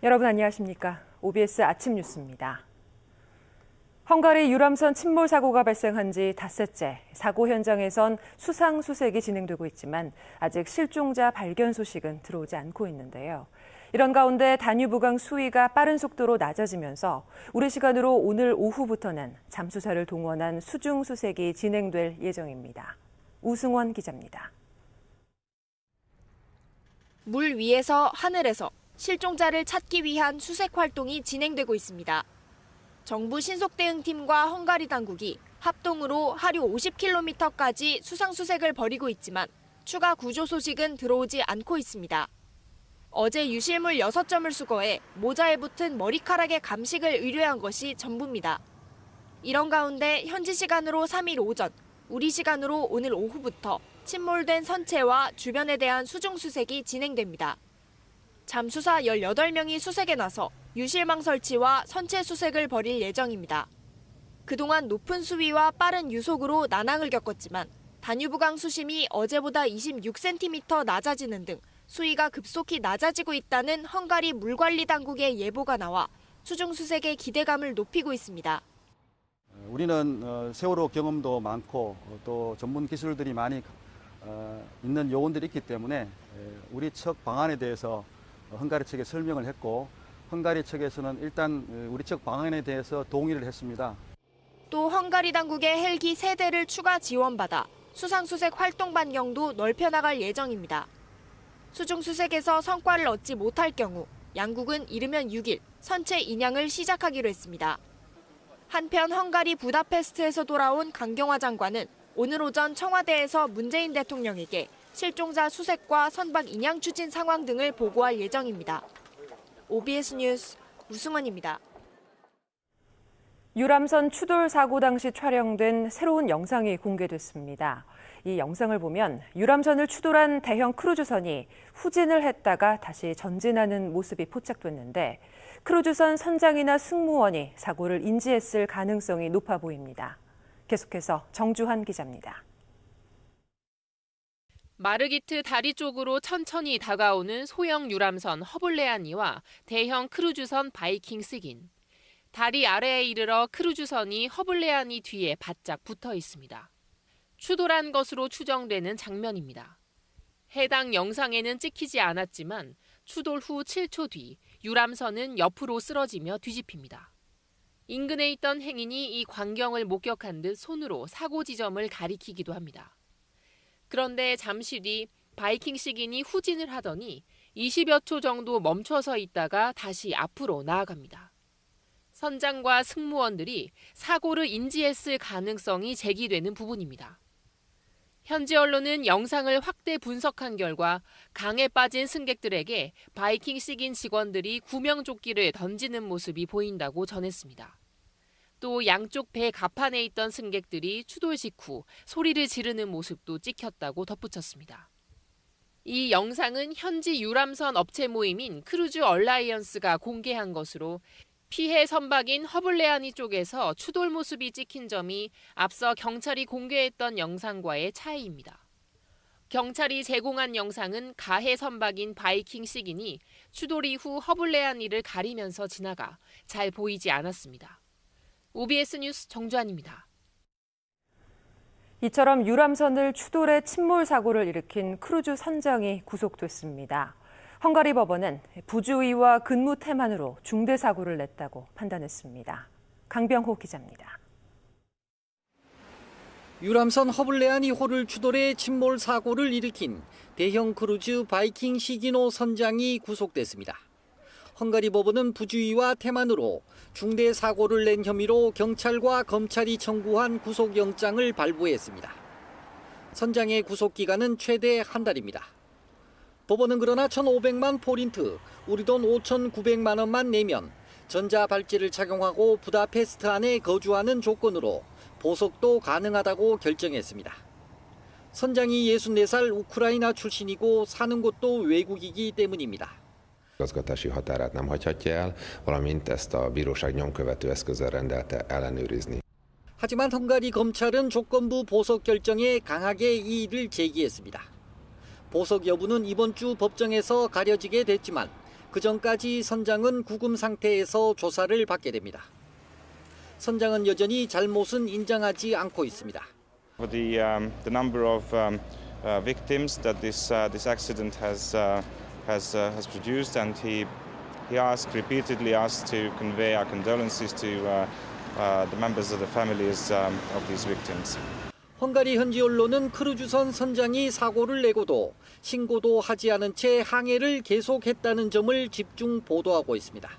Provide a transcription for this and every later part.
여러분 안녕하십니까? OBS 아침 뉴스입니다. 헝가리 유람선 침몰 사고가 발생한 지 닷새째, 사고 현장에선 수상 수색이 진행되고 있지만 아직 실종자 발견 소식은 들어오지 않고 있는데요. 이런 가운데 다뉴브강 수위가 빠른 속도로 낮아지면서 우리 시간으로 오늘 오후부터는 잠수사를 동원한 수중 수색이 진행될 예정입니다. 우승원 기자입니다. 물 위에서 하늘에서 실종자를 찾기 위한 수색 활동이 진행되고 있습니다. 정부 신속대응팀과 헝가리 당국이 합동으로 하류 50km까지 수상수색을 벌이고 있지만 추가 구조 소식은 들어오지 않고 있습니다. 어제 유실물 6점을 수거해 모자에 붙은 머리카락의 감식을 의뢰한 것이 전부입니다. 이런 가운데 현지 시간으로 3일 오전, 우리 시간으로 오늘 오후부터 침몰된 선체와 주변에 대한 수중 수색이 진행됩니다. 잠수사 18명이 수색에 나서 유실망 설치와 선체 수색을 벌일 예정입니다. 그동안 높은 수위와 빠른 유속으로 난항을 겪었지만 다뉴브강 수심이 어제보다 26cm 낮아지는 등 수위가 급속히 낮아지고 있다는 헝가리 물관리 당국의 예보가 나와 수중 수색의 기대감을 높이고 있습니다. 우리는 세월호 경험도 많고 또 전문 기술들이 많이 있는 요원들이 있기 때문에 우리 측 방안에 대해서 헝가리 측에 설명을 했고 헝가리 측에서는 일단 우리 측 방안에 대해서 동의를 했습니다. 또 헝가리 당국의 헬기 3대를 추가 지원받아 수상수색 활동 반경도 넓혀나갈 예정입니다. 수중 수색에서 성과를 얻지 못할 경우 양국은 이르면 6일 선체 인양을 시작하기로 했습니다. 한편 헝가리 부다페스트에서 돌아온 강경화 장관은 오늘 오전 청와대에서 문재인 대통령에게 실종자 수색과 선박 인양 추진 상황 등을 보고할 예정입니다. OBS 뉴스 우승원입니다. 유람선 추돌 사고 당시 촬영된 새로운 영상이 공개됐습니다. 이 영상을 보면 유람선을 추돌한 대형 크루즈선이 후진을 했다가 다시 전진하는 모습이 포착됐는데 크루즈선 선장이나 승무원이 사고를 인지했을 가능성이 높아 보입니다. 계속해서 정주환 기자입니다. 마르기트 다리 쪽으로 천천히 다가오는 소형 유람선 허블레아니와 대형 크루즈선 바이킹 시긴. 다리 아래에 이르러 크루즈선이 허블레아니 뒤에 바짝 붙어 있습니다. 추돌한 것으로 추정되는 장면입니다. 해당 영상에는 찍히지 않았지만 추돌 후 7초 뒤 유람선은 옆으로 쓰러지며 뒤집힙니다. 인근에 있던 행인이 이 광경을 목격한 듯 손으로 사고 지점을 가리키기도 합니다. 그런데 잠시 뒤 바이킹 시긴이 후진을 하더니 20여 초 정도 멈춰서 있다가 다시 앞으로 나아갑니다. 선장과 승무원들이 사고를 인지했을 가능성이 제기되는 부분입니다. 현지 언론은 영상을 확대 분석한 결과 강에 빠진 승객들에게 바이킹 시긴 직원들이 구명조끼를 던지는 모습이 보인다고 전했습니다. 또 양쪽 배 갑판에 있던 승객들이 추돌 직후 소리를 지르는 모습도 찍혔다고 덧붙였습니다. 이 영상은 현지 유람선 업체 모임인 크루즈 얼라이언스가 공개한 것으로 피해 선박인 허블레아니 쪽에서 추돌 모습이 찍힌 점이 앞서 경찰이 공개했던 영상과의 차이입니다. 경찰이 제공한 영상은 가해 선박인 바이킹 시긴이 추돌 이후 허블레아니를 가리면서 지나가 잘 보이지 않았습니다. OBS 뉴스 정주환입니다. 이처럼 유람선을 추돌해 침몰 사고를 일으킨 크루즈 선장이 구속됐습니다. 헝가리 법원은 부주의와 근무 태만으로 중대 사고를 냈다고 판단했습니다. 강병호 기자입니다. 유람선 허블레아니 호를 추돌해 침몰 사고를 일으킨 대형 크루즈 바이킹 시기노 선장이 구속됐습니다. 헝가리 법원은 부주의와 태만으로 중대 사고를 낸 혐의로 경찰과 검찰이 청구한 구속영장을 발부했습니다. 선장의 구속기간은 최대 한 달입니다. 법원은 그러나 1,500만 포린트, 우리 돈 5,900만 원만 내면 전자발찌를 착용하고 부다페스트 안에 거주하는 조건으로 보석도 가능하다고 결정했습니다. 선장이 64살 우크라이나 출신이고 사는 곳도 외국이기 때문입니다. igazgatási határát nem hagyhatja el, valamint ezt a bíróság nyomkövető eszközzel rendelte ellenőrizni. 하지만 헝가리 검찰은 조건부 보석 결정에 강하게 이의를 제기했습니다. 보석 여부는 이번 주 법정에서 가려지게 됐지만 그 전까지 선장은 구금 상태에서 조사를 받게 됩니다. 선장은 여전히 잘못은 인정하지 않고 있습니다. For the number of victims that this accident has produced, and he repeatedly asked to convey our condolences to the members of the families of these victims. 헝가리 현지 언론은 크루즈선 선장이 사고를 내고도 신고도 하지 않은 채 항해를 계속했다는 점을 집중 보도하고 있습니다.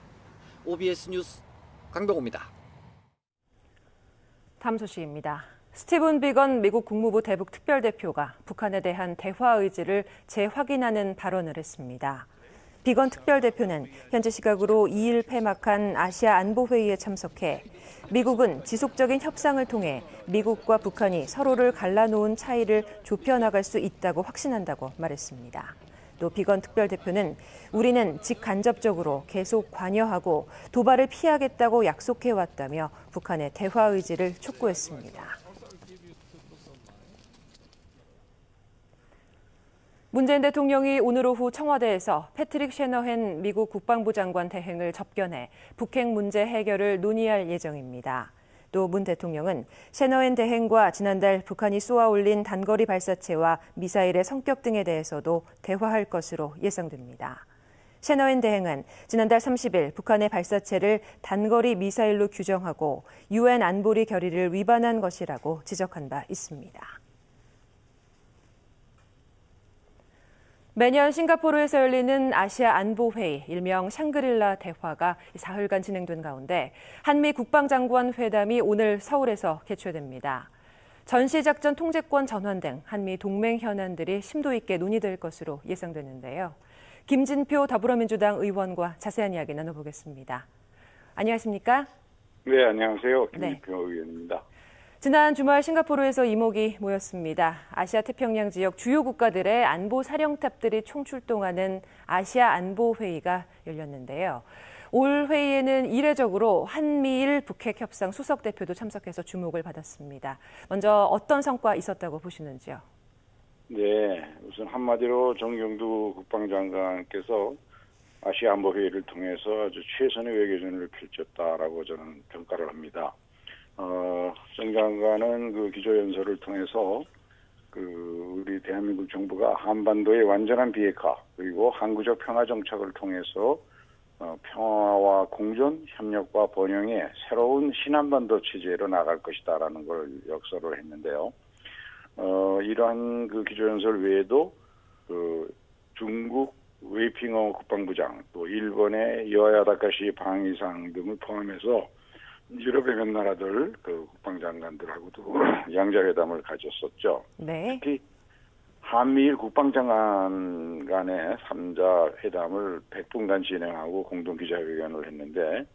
OBS 뉴스 강병호입니다. 다음 소식입니다. 스티븐 비건 미국 국무부 대북 특별대표가 북한에 대한 대화 의지를 재확인하는 발언을 했습니다. 비건 특별대표는 현지 시각으로 2일 폐막한 아시아 안보회의에 참석해 미국은 지속적인 협상을 통해 미국과 북한이 서로를 갈라놓은 차이를 좁혀나갈 수 있다고 확신한다고 말했습니다. 또 비건 특별대표는 우리는 직간접적으로 계속 관여하고 도발을 피하겠다고 약속해왔다며 북한의 대화 의지를 촉구했습니다. 문재인 대통령이 오늘 오후 청와대에서 패트릭 셰너헨 미국 국방부 장관 대행을 접견해 북핵 문제 해결을 논의할 예정입니다. 또 문 대통령은 셰너헨 대행과 지난달 북한이 쏘아올린 단거리 발사체와 미사일의 성격 등에 대해서도 대화할 것으로 예상됩니다. 셰너헨 대행은 지난달 30일 북한의 발사체를 단거리 미사일로 규정하고 UN 안보리 결의를 위반한 것이라고 지적한 바 있습니다. 매년 싱가포르에서 열리는 아시아 안보회의, 일명 샹그릴라 대화가 사흘간 진행된 가운데 한미 국방장관 회담이 오늘 서울에서 개최됩니다. 전시작전 통제권 전환 등 한미 동맹 현안들이 심도 있게 논의될 것으로 예상되는데요. 김진표 더불어민주당 의원과 자세한 이야기 나눠보겠습니다. 안녕하십니까? 네, 안녕하세요. 김진표 네. 의원입니다. 지난 주말 싱가포르에서 이목이 모였습니다. 아시아 태평양 지역 주요 국가들의 안보 사령탑들이 총출동하는 아시아 안보 회의가 열렸는데요. 올 회의에는 이례적으로 한미일 북핵 협상 수석 대표도 참석해서 주목을 받았습니다. 먼저 어떤 성과 있었다고 보시는지요? 네, 우선 한마디로 정경두 국방장관께서 아시아 안보 회의를 통해서 아주 최선의 외교전을 펼쳤다라고 저는 평가를 합니다. 정 장관은 그 기조연설을 통해서 우리 대한민국 정부가 한반도의 완전한 비핵화 그리고 항구적 평화 정착을 통해서 평화와 공존, 협력과 번영의 새로운 신한반도 체제로 나갈 것이다라는 걸 역설을 했는데요. 이러한 그 기조연설 외에도 중국 웨이핑어 국방부장 또 일본의 여야 다카시 방위상 등을 포함해서 유럽의 몇 나라들 그 국방장관들하고도 양자회담을 가졌었죠. 네. 특히 한미일 국방장관 간의 3자 회담을 100분간 진행하고 공동 기자회견을 했는데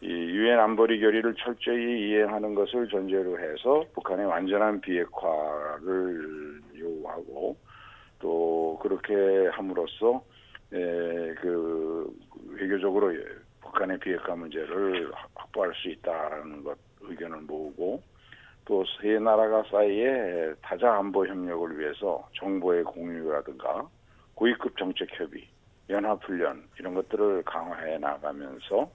이 유엔 안보리 결의를 철저히 이행하는 것을 전제로 해서 북한의 완전한 비핵화를 요구하고 또 그렇게 함으로써 외교적으로 북한의 비핵화 문제를 확보할 수 있다라는 것 의견을 모으고 또 세 나라가 사이에 다자 안보 협력을 위해서 정보의 공유라든가 고위급 정책 협의, 연합훈련 이런 것들을 강화해 나가면서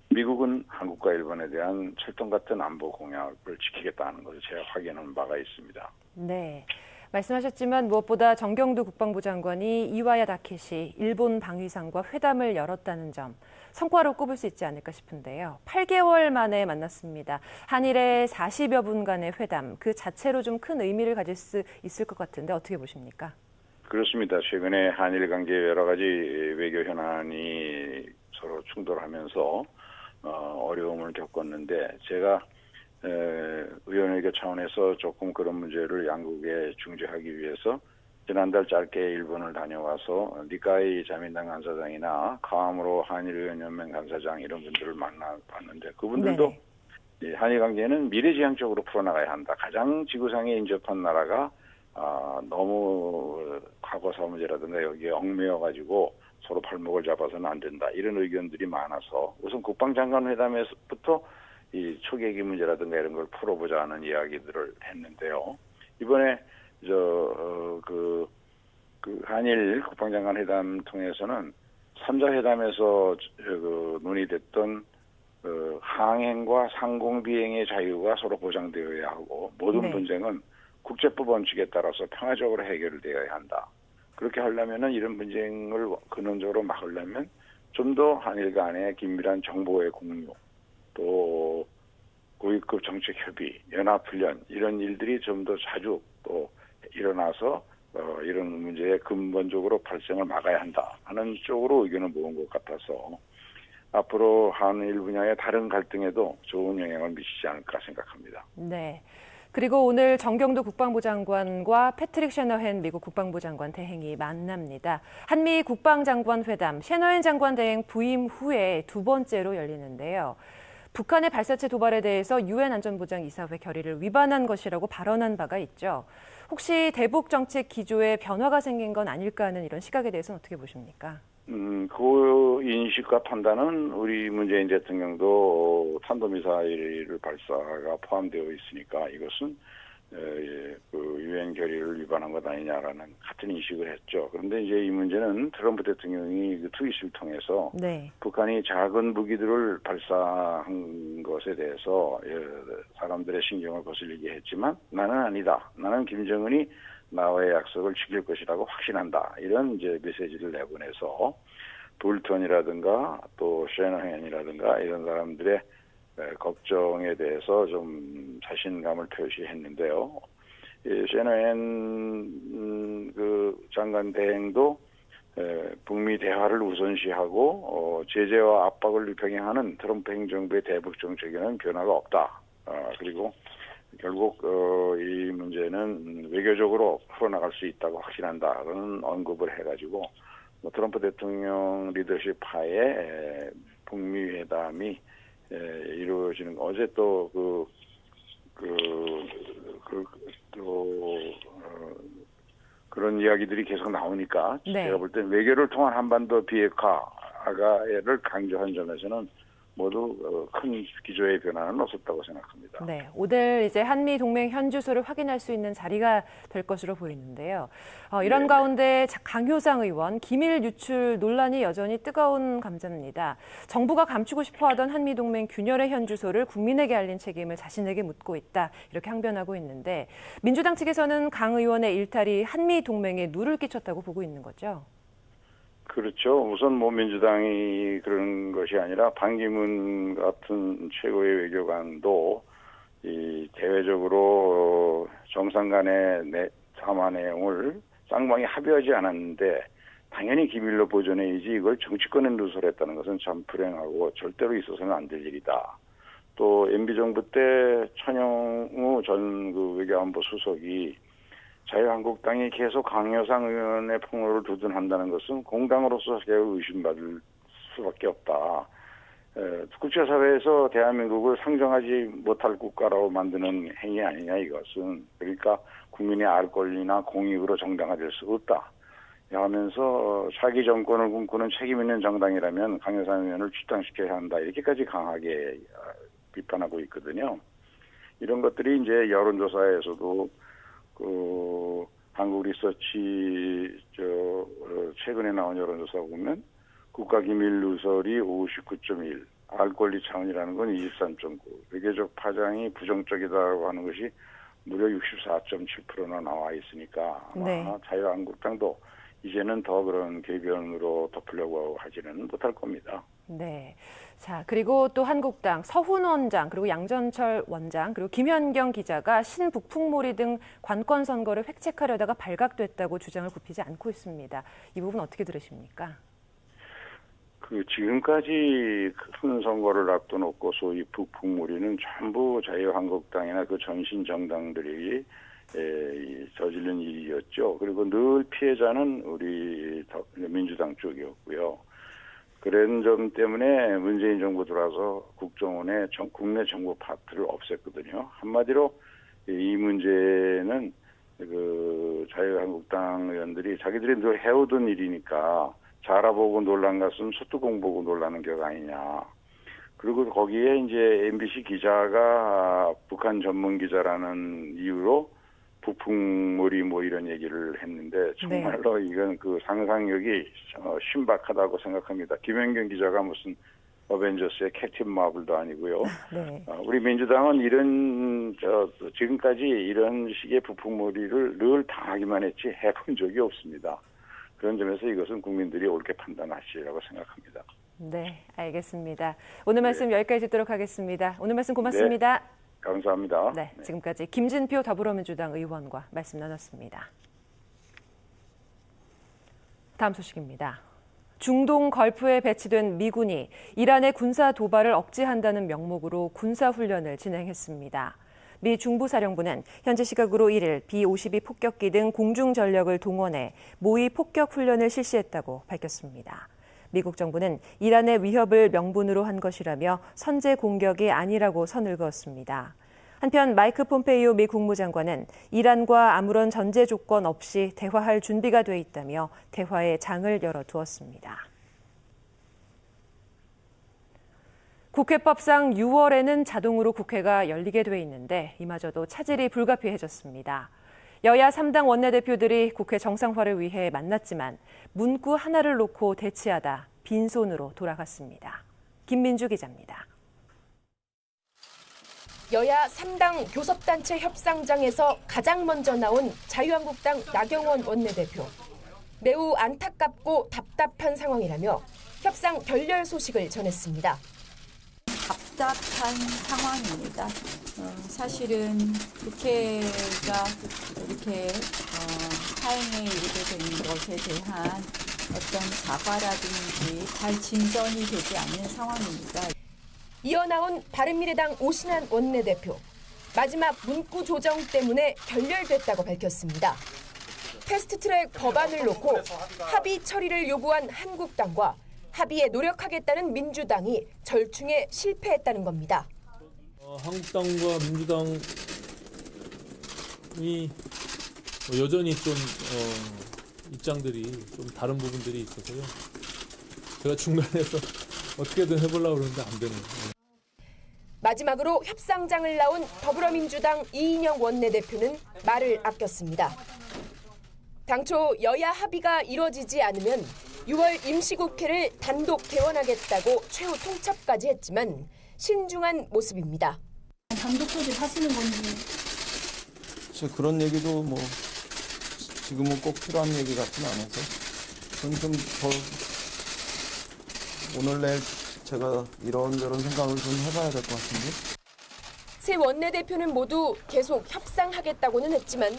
미국은 한국과 일본에 대한 철통 같은 안보 공약을 지키겠다는 것을 제가 확인한 바가 있습니다. 네. 말씀하셨지만 무엇보다 정경두 국방부 장관이 이와야 다케시 일본 방위상과 회담을 열었다는 점 성과로 꼽을 수 있지 않을까 싶은데요. 8개월 만에 만났습니다. 한일의 40여 분간의 회담 그 자체로 좀 큰 의미를 가질 수 있을 것 같은데 어떻게 보십니까? 그렇습니다. 최근에 한일 관계 여러 가지 외교 현안이 서로 충돌하면서 어려움을 겪었는데 제가 의원회계 차원에서 조금 그런 문제를 양국에 중재하기 위해서 지난달 짧게 일본을 다녀와서 니카이 자민당 간사장이나 카와무로 한일의원연맹 간사장 이런 분들을 만나봤는데 그분들도 한일 관계는 미래지향적으로 풀어나가야 한다. 가장 지구상에 인접한 나라가 너무 과거사 문제라든가 여기에 얽매여가지고 서로 발목을 잡아서는 안 된다. 이런 의견들이 많아서 우선 국방장관 회담에서부터 이 초계기 문제라든가 이런 걸 풀어보자 하는 이야기들을 했는데요. 이번에 한일 국방장관 회담 통해서는 3자 회담에서 논의됐던 항행과 상공비행의 자유가 서로 보장되어야 하고 모든 네. 분쟁은 국제법 원칙에 따라서 평화적으로 해결되어야 한다. 그렇게 하려면은 이런 분쟁을 근원적으로 막으려면 좀 더 한일 간의 긴밀한 정보의 공유, 또 고위급 정책 협의, 연합훈련 이런 일들이 좀 더 자주 또 일어나서 이런 문제의 근본적으로 발생을 막아야 한다 하는 쪽으로 의견을 모은 것 같아서 앞으로 한일 분야의 다른 갈등에도 좋은 영향을 미치지 않을까 생각합니다. 네. 그리고 오늘 정경도 국방부 장관과 패트릭 셰너헨 미국 국방부 장관 대행이 만납니다. 한미 국방장관 회담, 셰너헨 장관 대행 부임 후에 두 번째로 열리는데요. 북한의 발사체 도발에 대해서 유엔 안전보장이사회 결의를 위반한 것이라고 발언한 바가 있죠. 혹시 대북 정책 기조에 변화가 생긴 건 아닐까 하는 이런 시각에 대해서는 어떻게 보십니까? 그 인식과 판단은 우리 문재인 대통령도 탄도미사일 발사가 포함되어 있으니까 이것은 그 유엔 결의를 위반한 것 아니냐라는 같은 인식을 했죠. 그런데 이제 이 문제는 트럼프 대통령이 그 트윗을 통해서 네. 북한이 작은 무기들을 발사한 것에 대해서 사람들의 신경을 거슬리게 했지만 나는 아니다. 나는 김정은이 나와의 약속을 지킬 것이라고 확신한다. 이런 이제 메시지를 내보내서 볼턴이라든가 또 셰너헨이라든가 이런 사람들의 걱정에 대해서 좀 자신감을 표시했는데요. 셰너헨 그 장관 대행도 북미 대화를 우선시하고 제재와 압박을 병행하는 트럼프 행정부의 대북 정책에는 변화가 없다. 그리고 결국 이 문제는 외교적으로 풀어나갈 수 있다고 확신한다는 언급을 해가지고 트럼프 대통령 리더십 하에 북미 회담이 이루어지는 어제 또 그런 이야기들이 계속 나오니까 네. 제가 볼 때 외교를 통한 한반도 비핵화를 강조한 점에서는 모두 큰 기조의 변화는 없었다고 생각합니다. 네, 오늘 이제 한미 동맹 현주소를 확인할 수 있는 자리가 될 것으로 보이는데요. 이런 네. 가운데 강효상 의원 기밀 유출 논란이 여전히 뜨거운 감자입니다. 정부가 감추고 싶어하던 한미 동맹 균열의 현주소를 국민에게 알린 책임을 자신에게 묻고 있다 이렇게 항변하고 있는데 민주당 측에서는 강 의원의 일탈이 한미 동맹에 누를 끼쳤다고 보고 있는 거죠. 그렇죠. 우선 민주당이 그런 것이 아니라 반기문 같은 최고의 외교관도 이 대외적으로 정상 간의 담화 내용을 쌍방이 합의하지 않았는데 당연히 기밀로 보존해야지 이걸 정치권에 누설했다는 것은 참 불행하고 절대로 있어서는 안 될 일이다. 또 MB 정부 때 천영우 전 그 외교안보 수석이 자유한국당이 계속 강효상 의원의 폭로를 두둔한다는 것은 공당으로서 의심받을 수밖에 없다. 국제사회에서 대한민국을 상정하지 못할 국가라고 만드는 행위 아니냐 이것은. 그러니까 국민의 알 권리나 공익으로 정당화될 수 없다. 하면서 차기 정권을 꿈꾸는 책임 있는 정당이라면 강효상 의원을 출당시켜야 한다. 이렇게까지 강하게 비판하고 있거든요. 이런 것들이 이제 여론조사에서도 한국 리서치 최근에 나온 여론조사 보면 국가기밀 누설이 59.1, 알 권리 차원이라는 건 23.9, 외교적 파장이 부정적이다고 하는 것이 무려 64.7%나 나와 있으니까 아마 네. 자유한국당도 이제는 더 그런 궤변으로 덮으려고 하지는 못할 겁니다. 네. 자, 그리고 또 한국당 서훈 원장, 그리고 양전철 원장, 그리고 김현경 기자가 신북풍몰이 등 관권 선거를 획책하려다가 발각됐다고 주장을 굽히지 않고 있습니다. 이 부분 어떻게 들으십니까? 지금까지 큰 선거를 앞둬놓고 소위 북풍몰이는 전부 자유한국당이나 그 전신 정당들이 저지른 일이었죠. 그리고 늘 피해자는 우리 민주당 쪽이었고요. 그런 점 때문에 문재인 정부 들어와서 국정원의 국내 정보 파트를 없앴거든요. 한마디로 이 문제는 그 자유한국당 의원들이 자기들이 늘 해오던 일이니까 잘 알아보고 놀란 것은 소뚜껑 보고 놀라는 격 아니냐. 그리고 거기에 이제 MBC 기자가 북한 전문 기자라는 이유로 부풍물이 뭐 이런 얘기를 했는데 정말로 이건 그 상상력이 신박하다고 생각합니다. 김현경 기자가 무슨 어벤져스의 캡틴 마블도 아니고요. 네. 우리 민주당은 지금까지 이런 식의 부풍물이를 늘 당하기만 했지 해본 적이 없습니다. 그런 점에서 이것은 국민들이 옳게 판단하시라고 생각합니다. 네, 알겠습니다. 오늘 말씀 여기까지 듣도록 하겠습니다. 오늘 말씀 고맙습니다. 네, 감사합니다. 네, 지금까지 김진표 더불어민주당 의원과 말씀 나눴습니다. 다음 소식입니다. 중동 걸프에 배치된 미군이 이란의 군사 도발을 억제한다는 명목으로 군사훈련을 진행했습니다. 미 중부사령부는 현지 시각으로 1일 B-52 폭격기 등 공중전력을 동원해 모의 폭격 훈련을 실시했다고 밝혔습니다. 미국 정부는 이란의 위협을 명분으로 한 것이라며 선제 공격이 아니라고 선을 그었습니다. 한편 마이크 폼페이오 미 국무장관은 이란과 아무런 전제 조건 없이 대화할 준비가 돼 있다며 대화의 장을 열어두었습니다. 국회법상 6월에는 자동으로 국회가 열리게 돼 있는데 이마저도 차질이 불가피해졌습니다. 여야 3당 원내대표들이 국회 정상화를 위해 만났지만 문구 하나를 놓고 대치하다 빈손으로 돌아갔습니다. 김민주 기자입니다. 여야 3당 교섭단체 협상장에서 가장 먼저 나온 자유한국당 나경원 원내대표. 매우 안타깝고 답답한 상황이라며 협상 결렬 소식을 전했습니다. 답답한 상황입니다. 사실은 국회가 이렇게 하행에 이르게 된 것에 대한 어떤 사과라든지 잘 진전이 되지 않는 상황입니다. 이어 나온 바른미래당 오신환 원내대표. 마지막 문구 조정 때문에 결렬됐다고 밝혔습니다. 패스트트랙 법안을 놓고 합의 처리를 요구한 한국당과 합의에 노력하겠다는 민주당이 절충에 실패했다는 겁니다. 한국당과 민주당이 여전히 좀 입장들이 좀 다른 부분들이 있어서요. 제가 중간에서 어떻게든 해보려고 그러는데 안 되네요. 마지막으로 협상장을 나온 더불어민주당 이인영 원내대표는 말을 아꼈습니다. 당초 여야 합의가 이뤄지지 않으면 6월 임시국회를 단독 개원하겠다고 최후 통첩까지 했지만 신중한 모습입니다. 단독 소집하시는 건지. 그런 얘기도 뭐 지금은 꼭 필요한 얘기 같지는 않아서 저는 좀 더 오늘 내일 제가 이런저런 생각을 좀 해봐야 될 것 같은데. 새 원내대표는 모두 계속 협상하겠다고는 했지만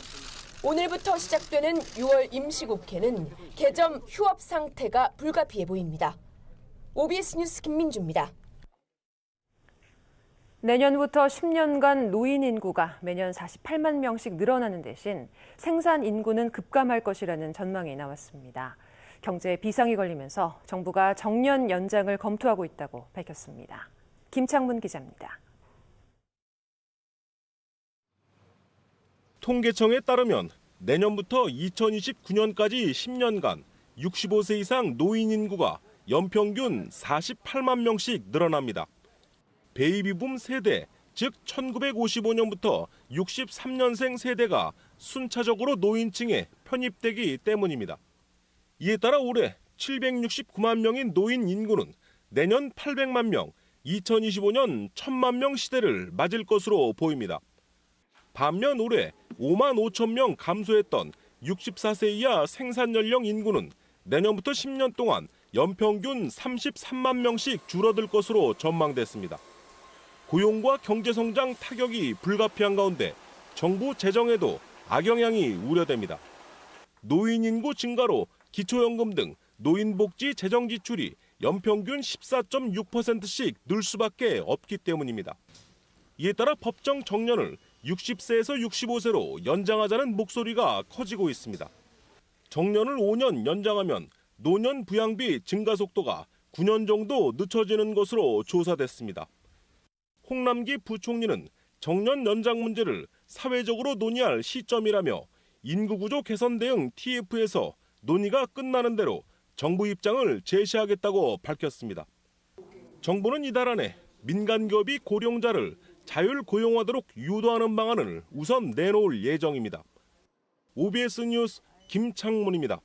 오늘부터 시작되는 6월 임시국회는 개점 휴업 상태가 불가피해 보입니다. OBS 뉴스 김민주입니다. 내년부터 10년간 노인 인구가 매년 48만 명씩 늘어나는 대신 생산 인구는 급감할 것이라는 전망이 나왔습니다. 경제에 비상이 걸리면서 정부가 정년 연장을 검토하고 있다고 밝혔습니다. 김창문 기자입니다. 통계청에 따르면 내년부터 2029년까지 10년간 65세 이상 노인 인구가 연평균 48만 명씩 늘어납니다. 베이비붐 세대, 즉 1955년부터 63년생 세대가 순차적으로 노인층에 편입되기 때문입니다. 이에 따라 올해 769만 명인 노인 인구는 내년 800만 명, 2025년 1000만 명 시대를 맞을 것으로 보입니다. 반면 올해 5만 5천 명 감소했던 64세 이하 생산 연령 인구는 내년부터 10년 동안 연평균 33만 명씩 줄어들 것으로 전망됐습니다. 고용과 경제성장 타격이 불가피한 가운데 정부 재정에도 악영향이 우려됩니다. 노인 인구 증가로 기초연금 등 노인복지 재정 지출이 연평균 14.6%씩 늘 수밖에 없기 때문입니다. 이에 따라 법정 정년을 60세에서 65세로 연장하자는 목소리가 커지고 있습니다. 정년을 5년 연장하면 노년 부양비 증가 속도가 9년 정도 늦춰지는 것으로 조사됐습니다. 홍남기 부총리는 정년 연장 문제를 사회적으로 논의할 시점이라며 인구구조 개선 대응 TF에서 논의가 끝나는 대로 정부 입장을 제시하겠다고 밝혔습니다. 정부는 이달 안에 민간기업이 고령자를 자율 고용하도록 유도하는 방안을 우선 내놓을 예정입니다. OBS 뉴스 김창문입니다.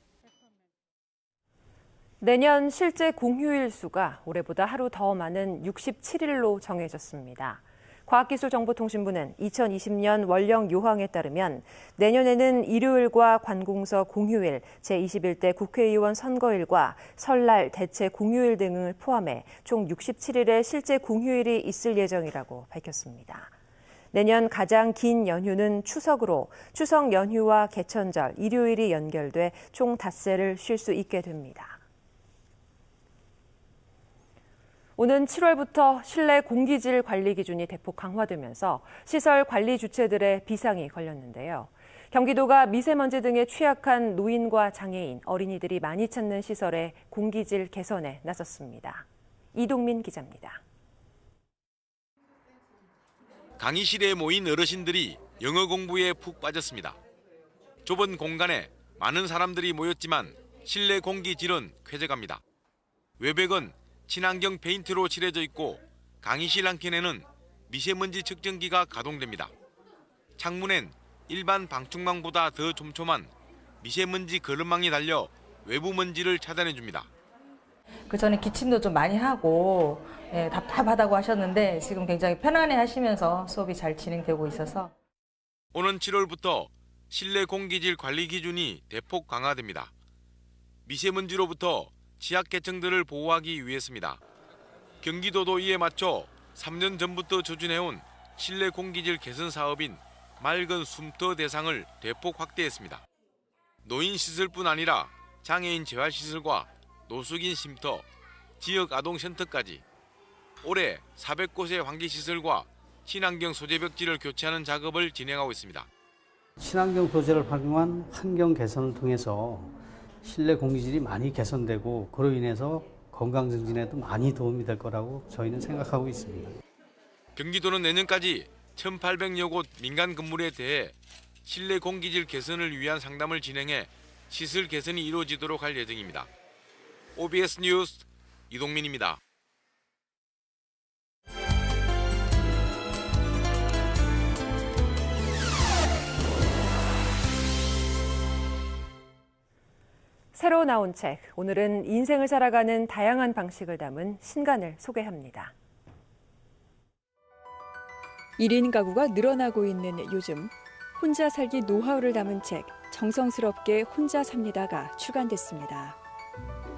내년 실제 공휴일 수가 올해보다 하루 더 많은 67일로 정해졌습니다. 과학기술정보통신부는 2020년 원령 요항에 따르면 내년에는 일요일과 관공서 공휴일, 제21대 국회의원 선거일과 설날 대체 공휴일 등을 포함해 총 67일의 실제 공휴일이 있을 예정이라고 밝혔습니다. 내년 가장 긴 연휴는 추석으로 추석 연휴와 개천절, 일요일이 연결돼 총 닷새를 쉴 수 있게 됩니다. 오는 7월부터 실내 공기질 관리 기준이 대폭 강화되면서 시설 관리 주체들의 비상이 걸렸는데요. 경기도가 미세먼지 등에 취약한 노인과 장애인, 어린이들이 많이 찾는 시설의 공기질 개선에 나섰습니다. 이동민 기자입니다. 강의실에 모인 어르신들이 영어 공부에 푹 빠졌습니다. 좁은 공간에 많은 사람들이 모였지만 실내 공기질은 쾌적합니다. 외벽은 친환경 페인트로 칠해져 있고 강의실 한켠에는 미세먼지 측정기가 가동됩니다. 창문엔 일반 방충망보다 더 촘촘한 미세먼지 거름망이 달려 외부 먼지를 차단해줍니다. 전에 기침도 좀 많이 하고 답답하다고 하셨는데 지금 굉장히 편안해 하시면서 수업이 잘 진행되고 있어서 오는 7월부터 실내 공기질 관리 기준이 대폭 강화됩니다. 미세먼지로부터 취약계층들을 보호하기 위해서입니다. 경기도도 이에 맞춰 3년 전부터 추진해온 실내 공기질 개선 사업인 맑은 숨터 대상을 대폭 확대했습니다. 노인 시설뿐 아니라 장애인 재활시설과 노숙인 쉼터, 지역 아동센터까지 올해 400곳의 환기시설과 친환경 소재 벽지를 교체하는 작업을 진행하고 있습니다. 친환경 소재를 활용한 환경 개선을 통해서 실내 공기질이 많이 개선되고 그로 인해서 건강 증진에도 많이 도움이 될 거라고 저희는 생각하고 있습니다. 경기도는 내년까지 1,800여 곳 민간 건물에 대해 실내 공기질 개선을 위한 상담을 진행해 시설 개선이 이루어지도록 할 예정입니다. OBS 뉴스 이동민입니다. 새로 나온 책, 오늘은 인생을 살아가는 다양한 방식을 담은 신간을 소개합니다. 1인 가구가 늘어나고 있는 요즘, 혼자 살기 노하우를 담은 책, 정성스럽게 혼자 삽니다가 출간됐습니다.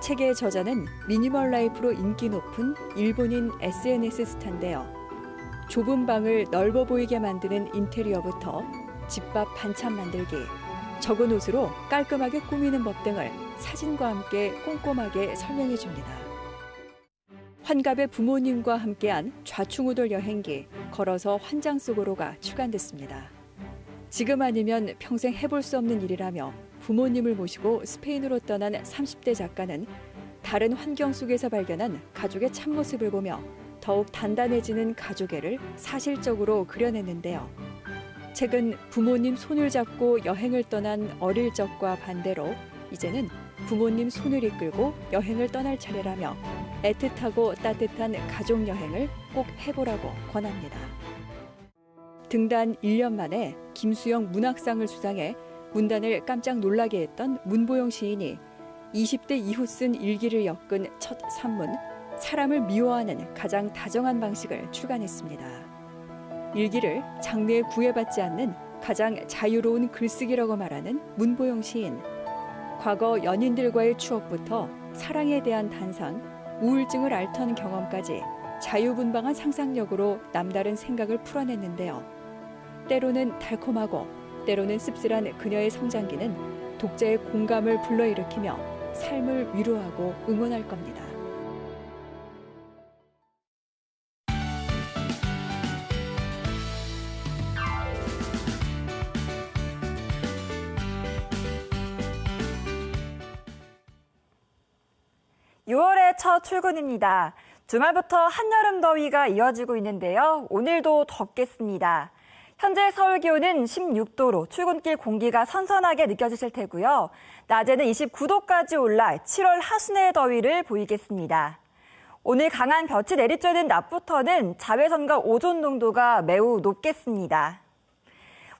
책의 저자는 미니멀 라이프로 인기 높은 일본인 SNS 스타인데요. 좁은 방을 넓어 보이게 만드는 인테리어부터 집밥 반찬 만들기, 적은 옷으로 깔끔하게 꾸미는 법 등을 사진과 함께 꼼꼼하게 설명해 줍니다. 환갑의 부모님과 함께한 좌충우돌 여행기, 걸어서 환장 속으로가 출간됐습니다. 지금 아니면 평생 해볼 수 없는 일이라며 부모님을 모시고 스페인으로 떠난 30대 작가는 다른 환경 속에서 발견한 가족의 참모습을 보며 더욱 단단해지는 가족애를 사실적으로 그려냈는데요. 책은 부모님 손을 잡고 여행을 떠난 어릴 적과 반대로 이제는 부모님 손을 이끌고 여행을 떠날 차례라며 애틋하고 따뜻한 가족 여행을 꼭 해보라고 권합니다. 등단 1년 만에 김수영 문학상을 수상해 문단을 깜짝 놀라게 했던 문보영 시인이 20대 이후 쓴 일기를 엮은 첫 산문 사람을 미워하는 가장 다정한 방식을 출간했습니다. 일기를 장르에 구애받지 않는 가장 자유로운 글쓰기라고 말하는 문보영 시인. 과거 연인들과의 추억부터 사랑에 대한 단상, 우울증을 앓던 경험까지 자유분방한 상상력으로 남다른 생각을 풀어냈는데요. 때로는 달콤하고 때로는 씁쓸한 그녀의 성장기는 독자의 공감을 불러일으키며 삶을 위로하고 응원할 겁니다. 첫 출근입니다. 주말부터 한여름 더위가 이어지고 있는데요. 오늘도 덥겠습니다. 현재 서울 기온은 16도로 출근길 공기가 선선하게 느껴지실 테고요. 낮에는 29도까지 올라 7월 하순의 더위를 보이겠습니다. 오늘 강한 볕이 내리쬐는 낮부터는 자외선과 오존 농도가 매우 높겠습니다.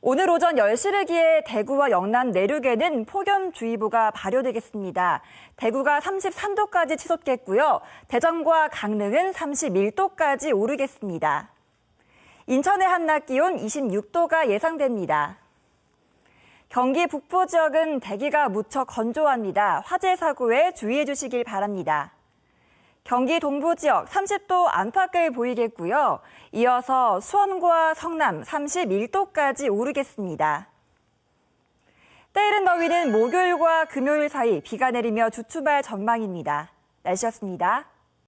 오늘 오전 10시를 기해 대구와 영남 내륙에는 폭염주의보가 발효되겠습니다. 대구가 33도까지 치솟겠고요. 대전과 강릉은 31도까지 오르겠습니다. 인천의 한낮 기온 26도가 예상됩니다. 경기 북부 지역은 대기가 무척 건조합니다. 화재 사고에 주의해 주시길 바랍니다. 경기 동부 지역 30도 안팎을 보이겠고요. 이어서 수원과 성남 31도까지 오르겠습니다. 때이른 더위는 목요일과 금요일 사이 비가 내리며 주춤할 전망입니다. 날씨였습니다.